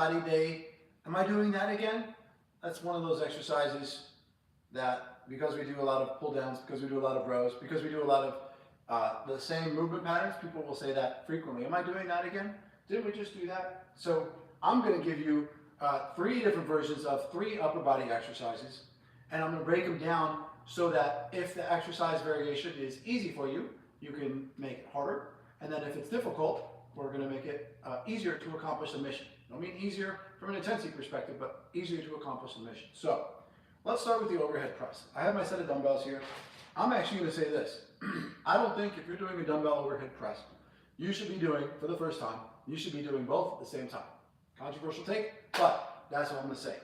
body day. Am I doing that again? That's one of those exercises that, because we do a lot of pull downs, because we do a lot of rows, because we do a lot of the same movement patterns, people will say that frequently. Am I doing that again? Didn't we just do that? So I'm going to give you 3 different versions of 3 upper body exercises, and I'm going to break them down so that if the exercise variation is easy for you, you can make it harder, and then if it's difficult, we're going to make it easier to accomplish the mission. I don't mean easier from an intensity perspective, but easier to accomplish the mission. So let's start with the overhead press. I have my set of dumbbells here. I'm actually going to say this. I don't think if you're doing a dumbbell overhead press, you should be doing, for the first time, you should be doing both at the same time. Controversial take, but that's what I'm going to say.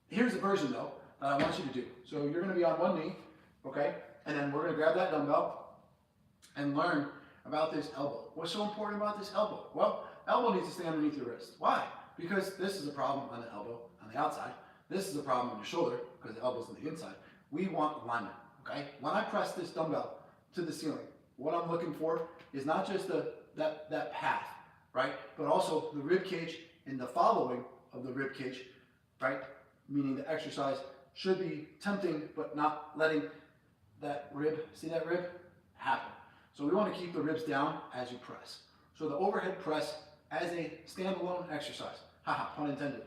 Here's the version though that I want you to do. So you're going to be on one knee, okay? And then we're going to grab that dumbbell and learn about this elbow. What's so important about this elbow? Well, elbow needs to stay underneath your wrist. Why? Because this is a problem on the elbow on the outside. This is a problem on your shoulder because the elbow's on the inside. We want alignment, okay? When I press this dumbbell to the ceiling, what I'm looking for is not just that path, right? But also the rib cage and the following of the rib cage, right? Meaning the exercise should be tempting, but not letting that rib, see that rib, happen. So we want to keep the ribs down as you press. So the overhead press as a standalone exercise, haha, pun intended,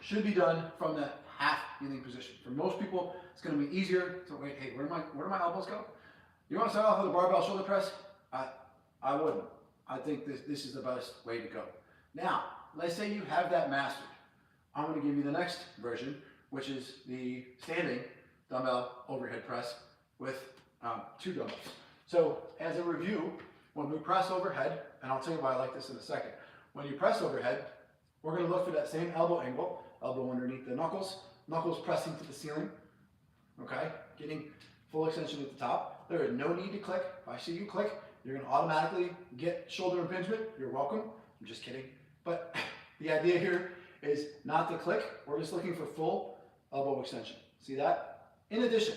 should be done from the half kneeling position. For most people, it's going to be easier to wait. Hey, where do my elbows go? You want to start off with a barbell shoulder press? I wouldn't. I think this is the best way to go. Now, let's say you have that mastered. I'm going to give you the next version, which is the standing dumbbell overhead press with 2 dumbbells. So as a review, when we press overhead, and I'll tell you why I like this in a second. When you press overhead, we're going to look for that same elbow angle, elbow underneath the knuckles, knuckles pressing to the ceiling, okay? Getting full extension at the top. There is no need to click. If I see you click, you're going to automatically get shoulder impingement. You're welcome. I'm just kidding. But the idea here is not to click. We're just looking for full elbow extension. See that? In addition,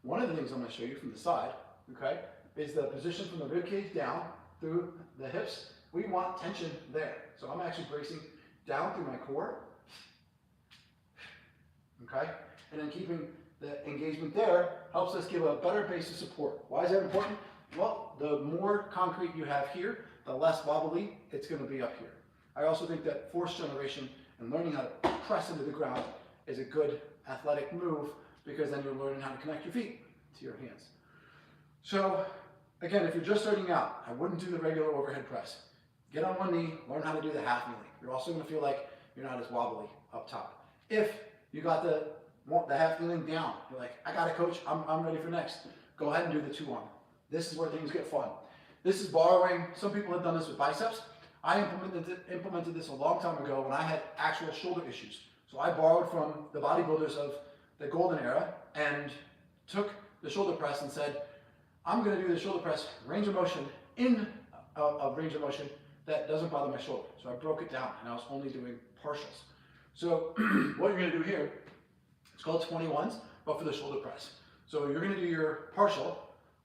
one of the things I'm going to show you from the side, okay, is the position from the rib cage down through the hips. We want tension there. So I'm actually bracing down through my core, okay? And then keeping the engagement there helps us give a better base of support. Why is that important? Well, the more concrete you have here, the less wobbly it's going to be up here. I also think that force generation and learning how to press into the ground is a good athletic move because then you're learning how to connect your feet to your hands. So again, if you're just starting out, I wouldn't do the regular overhead press. Get on one knee, learn how to do the half kneeling. You're also going to feel like you're not as wobbly up top. If you got the half kneeling down, you're like, I got it, coach, I'm ready for next. Go ahead and do the 2-1. This is where things get fun. This is borrowing. Some people have done this with biceps. I implemented this a long time ago when I had actual shoulder issues. So I borrowed from the bodybuilders of the golden era and took the shoulder press and said, I'm going to do the shoulder press range of motion in a range of motion that doesn't bother my shoulder. So I broke it down and I was only doing partials. So what you're going to do here, it's called 21s, but for the shoulder press. So you're going to do your partial,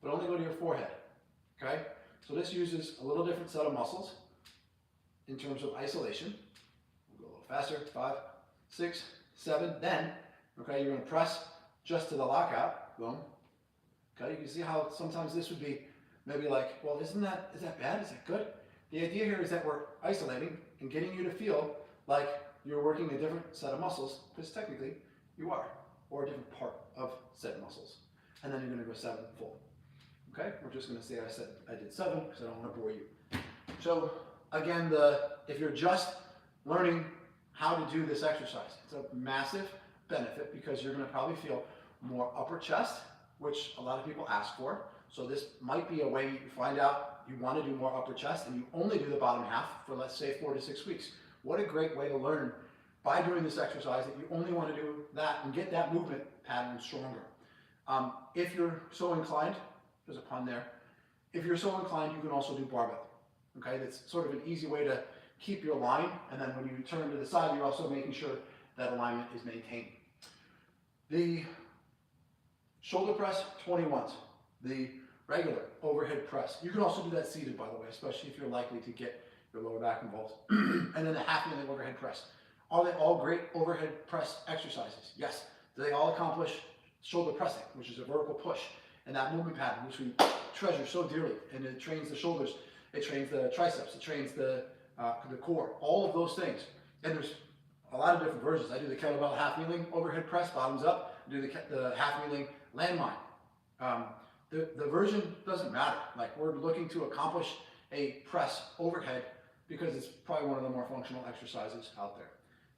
but only go to your forehead, okay? So this uses a little different set of muscles in terms of isolation. We'll go a little faster, 5, 6, 7, then, okay, you're going to press just to the lockout, boom. Okay, you can see how sometimes this would be maybe like, well, is that bad? Is that good? The idea here is that we're isolating and getting you to feel like you're working a different set of muscles, because technically you are, or a different part of said muscles. And then you're going to go 7 full. Okay, we're just going to say I did 7 because I don't want to bore you. So again, if you're just learning how to do this exercise, it's a massive benefit because you're going to probably feel more upper chest, which a lot of people ask for. So this might be a way you find out you want to do more upper chest and you only do the bottom half for, let's say, 4 to 6 weeks. What a great way to learn by doing this exercise that you only want to do that and get that movement pattern stronger. If you're so inclined, there's a pun there, if you're so inclined, you can also do barbell. Okay, that's sort of an easy way to keep your line, and then when you turn to the side, you're also making sure that alignment is maintained. The shoulder press, 21s. The regular overhead press. You can also do that seated, by the way, especially if you're likely to get your lower back involved. And then the half kneeling overhead press. Are they all great overhead press exercises? Yes. Do they all accomplish shoulder pressing, which is a vertical push, and that movement pattern, which we treasure so dearly, and it trains the shoulders, it trains the triceps, it trains the core, all of those things. And there's a lot of different versions. I do the kettlebell half kneeling overhead press, bottoms up. I do the half kneeling landmine. The version doesn't matter. Like, we're looking to accomplish a press overhead because it's probably one of the more functional exercises out there.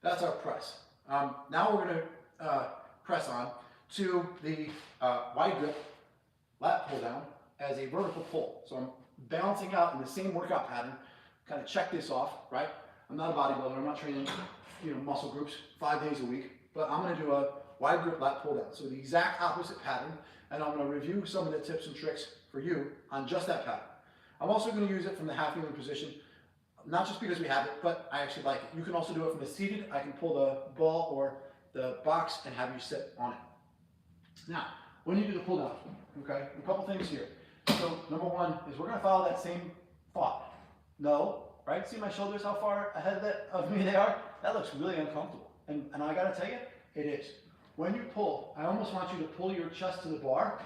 That's our press. Now we're going to press on to the wide grip lat pull down as a vertical pull. So I'm balancing out in the same workout pattern. Kind of check this off, right? I'm not a bodybuilder. I'm not training, muscle groups 5 days a week, but I'm going to do a wide grip lat pull down. So the exact opposite pattern, and I'm going to review some of the tips and tricks for you on just that pattern. I'm also going to use it from the half kneeling position, not just because we have it, but I actually like it. You can also do it from the seated. I can pull the ball or the box and have you sit on it. Now, when you do the pull down, okay, a couple things here. So number one is we're going to follow that same thought. No, right? See my shoulders, how far ahead of me they are? That looks really uncomfortable. And I got to tell you, it is. When you pull, I almost want you to pull your chest to the bar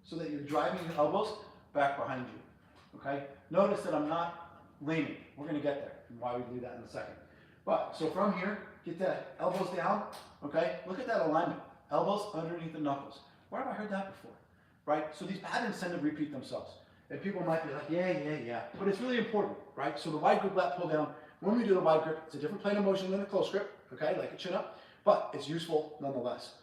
so that you're driving your elbows back behind you. Okay? Notice that I'm not leaning. We're going to get there and why we do that in a second. But so from here, get the elbows down. Okay? Look at that alignment. Elbows underneath the knuckles. Where have I heard that before? Right? So these patterns tend to repeat themselves. And people might be like, yeah. But it's really important, right? So the wide grip lat pull down, when we do the wide grip, it's a different plane of motion than the close grip, okay, like a chin up, but it's useful nonetheless.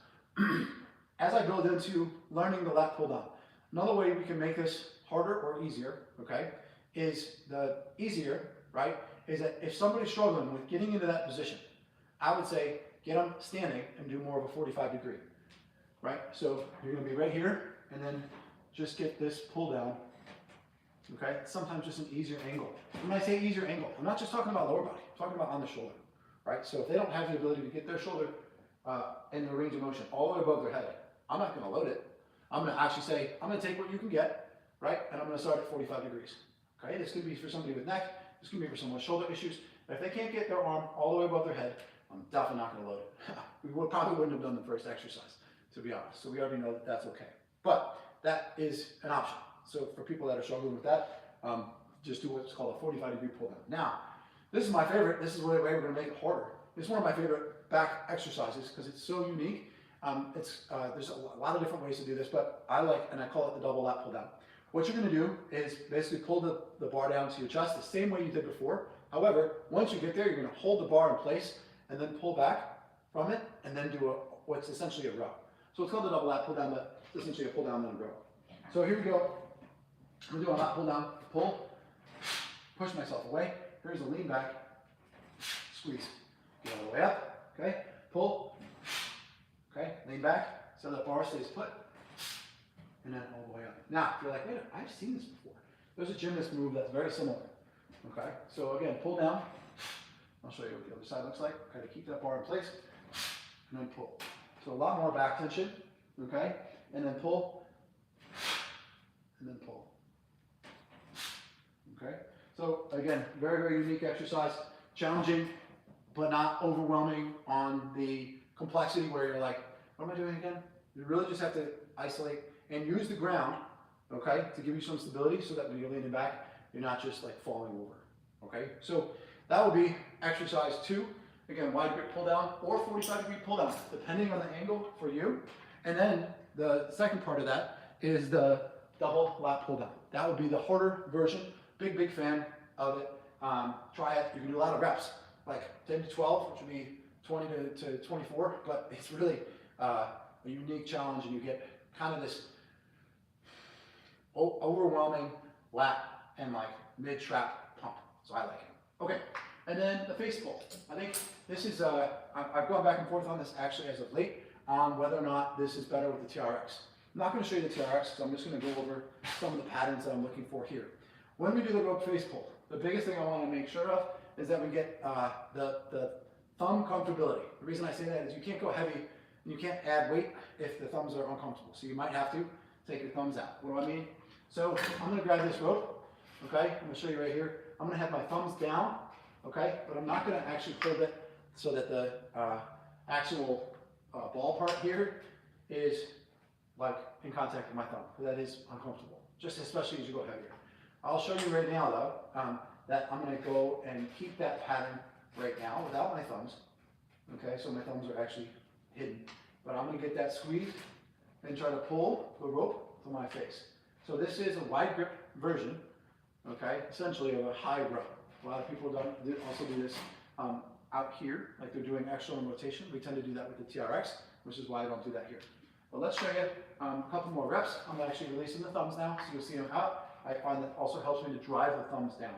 As I build into learning the lat pull down, another way we can make this harder or easier, okay, is the easier, right, is that if somebody's struggling with getting into that position, I would say get them standing and do more of a 45-degree, right? So you're going to be right here and then just get this pull down. Okay, it's sometimes just an easier angle. When I say easier angle, I'm not just talking about lower body, I'm talking about on the shoulder, right? So if they don't have the ability to get their shoulder in the range of motion all the way above their head, I'm not going to load it. I'm going to actually say, I'm going to take what you can get, right? And I'm going to start at 45 degrees. Okay, this could be for somebody with neck, this could be for someone with shoulder issues. But if they can't get their arm all the way above their head, I'm definitely not going to load it. We probably wouldn't have done the first exercise, to be honest. So we already know that that's okay. But that is an option. So for people that are struggling with that, just do what's called a 45-degree pull down. Now, this is my favorite. This is the way we're going to make it harder. This is one of my favorite back exercises because it's so unique. There's a lot of different ways to do this, but I like, and I call it the double lat pull down. What you're going to do is basically pull the bar down to your chest the same way you did before. However, once you get there, you're going to hold the bar in place and then pull back from it and then do what's essentially a row. So it's called the double lat pull down, but it's essentially a pull down and a row. So here we go. I'm doing a lat pull down, pull, push myself away. Here's a lean back, squeeze. Get all the way up, okay? Pull, okay? Lean back, so that bar stays put, and then all the way up. Now, if you're like, wait, I've seen this before. There's a gymnast move that's very similar, okay? So again, pull down. I'll show you what the other side looks like. Okay, to keep that bar in place, and then pull. So a lot more back tension, okay? And then pull, and then pull. Okay, so again, very, very unique exercise, challenging, but not overwhelming on the complexity where you're like, what am I doing again? You really just have to isolate and use the ground, okay, to give you some stability so that when you're leaning back, you're not just like falling over, okay? So that will be exercise 2. Again, wide grip pull down or 45-degree pull down, depending on the angle for you. And then the second part of that is the double lat pull down. That would be the harder version. Big fan of it. Try it. You can do a lot of reps, like 10 to 12, which would be 20 to 24, but it's really a unique challenge and you get kind of this overwhelming lat and like mid-trap pump. So I like it. Okay, and then the face pull. I think this is, I've gone back and forth on this actually as of late on whether or not this is better with the TRX. I'm not going to show you the TRX, so I'm just going to go over some of the patterns that I'm looking for here. When we do the rope face pull, the biggest thing I want to make sure of is that we get the thumb comfortability. The reason I say that is you can't go heavy and you can't add weight if the thumbs are uncomfortable. So you might have to take your thumbs out. What do I mean? So I'm going to grab this rope, okay? I'm going to show you right here. I'm gonna have my thumbs down, okay? But I'm not gonna actually hold it so that the actual ball part here is like in contact with my thumb. That is uncomfortable, just especially as you go heavier. I'll show you right now though, that I'm gonna go and keep that pattern right now without my thumbs. Okay, so my thumbs are actually hidden. But I'm gonna get that squeeze and try to pull the rope to my face. So this is a wide grip version, okay, essentially of a high row. A lot of people also do this out here, like they're doing external rotation. We tend to do that with the TRX, which is why I don't do that here. But let's show you a couple more reps. I'm actually releasing the thumbs now, so you'll see them out. I find that also helps me to drive the thumbs down.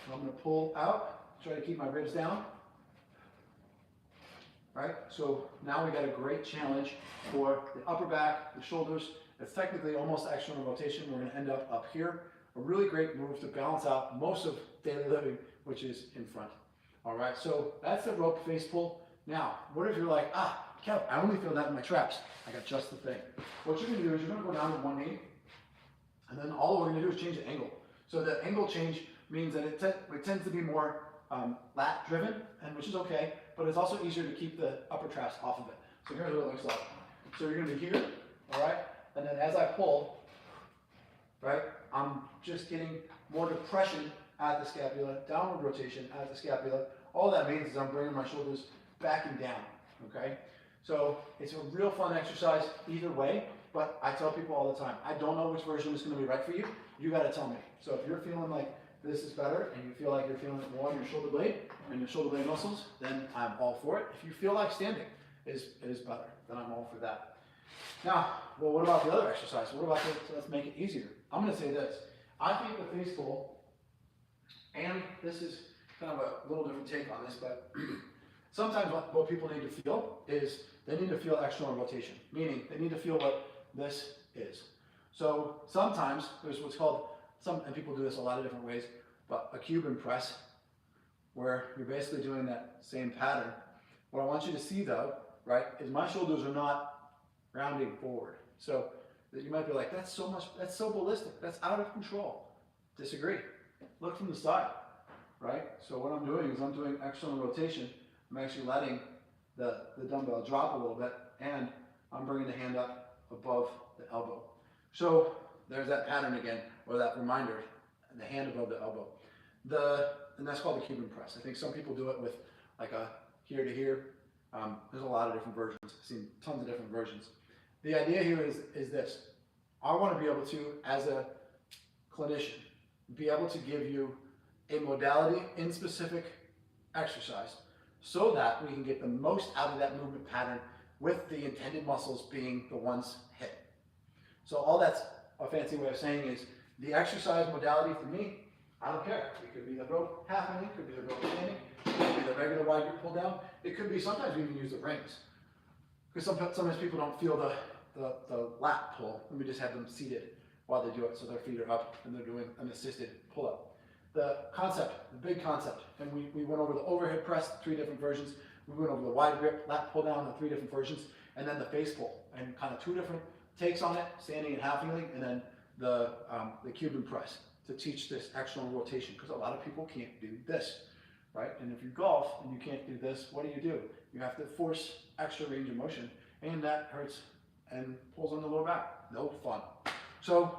So I'm gonna pull out, try to keep my ribs down. Right, so now we got a great challenge for the upper back, the shoulders. It's technically almost external rotation. We're gonna end up here. A really great move to balance out most of daily living, which is in front. All right, so that's the rope face pull. Now, what if you're like, Kev, I only feel that in my traps. I got just the thing. What you're gonna do is you're gonna go down to one knee, and then all we're gonna do is change the angle. So the angle change means that it tends to be more lat driven, and which is okay, but it's also easier to keep the upper traps off of it. So here's what it looks like. So you're gonna be here, all right? And then as I pull, right, I'm just getting more depression at the scapula, downward rotation at the scapula. All that means is I'm bringing my shoulders back and down, okay? So it's a real fun exercise either way, but I tell people all the time, I don't know which version is gonna be right for you. You gotta tell me. So if you're feeling like this is better and you feel like you're feeling it more in your shoulder blade and your shoulder blade muscles, then I'm all for it. If you feel like standing is better, then I'm all for that. Now, well, what about the other exercise? What about let's make it easier? I'm gonna say this. I think the face pull, and this is kind of a little different take on this, but sometimes what people need to feel is they need to feel external rotation, meaning they need to feel what this is. So sometimes there's what's called, and people do this a lot of different ways, but a Cuban press, where you're basically doing that same pattern. What I want you to see though, right, is my shoulders are not rounding forward. So that you might be like, that's so ballistic, that's out of control. Disagree. Look from the side, right? So what I'm doing is I'm doing external rotation. I'm actually letting the dumbbell drop a little bit, and I'm bringing the hand up above the elbow. So there's that pattern again, or that reminder, the hand above the elbow. And that's called the Cuban press. I think some people do it with like a here to here. There's a lot of different versions. I've seen tons of different versions. The idea here is this. I want to be able to, as a clinician, be able to give you a modality in specific exercise so that we can get the most out of that movement pattern with the intended muscles being the ones hit. So all that's a fancy way of saying is the exercise modality for me, I don't care. It could be the rope half handing, it could be the rope standing, it could be the regular wide grip pull down. It could be sometimes we even use the rings. Because sometimes people don't feel the lat pull. Let me just have them seated while they do it so their feet are up and they're doing an assisted pull up. The concept, the big concept, and we went over the overhead press, 3 different versions. We went over the wide grip, lat pull down, the 3 different versions, and then the face pull, and kind of 2 different takes on it, standing and half kneeling, and then the Cuban press to teach this external rotation, because a lot of people can't do this, right? And if you golf and you can't do this, what do? You have to force extra range of motion, and that hurts and pulls on the lower back. No fun. So,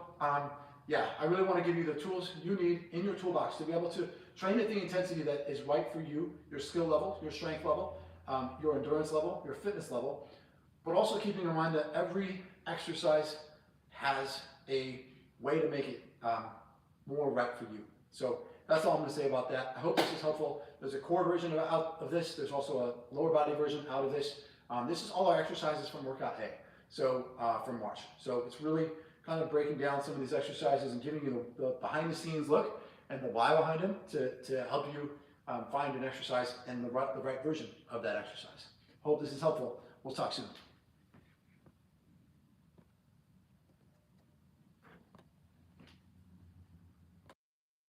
yeah, I really want to give you the tools you need in your toolbox to be able to train at the intensity that is right for you, your skill level, your strength level, your endurance level, your fitness level, but also keeping in mind that every exercise has a way to make it more right for you. So that's all I'm going to say about that. I hope this is helpful. There's a core version out of this. There's also a lower body version out of this. This is all our exercises from Workout A, so from March. So it's really kind of breaking down some of these exercises and giving you the behind the scenes look and the why behind them to help you find an exercise and the right version of that exercise. Hope this is helpful. We'll talk soon.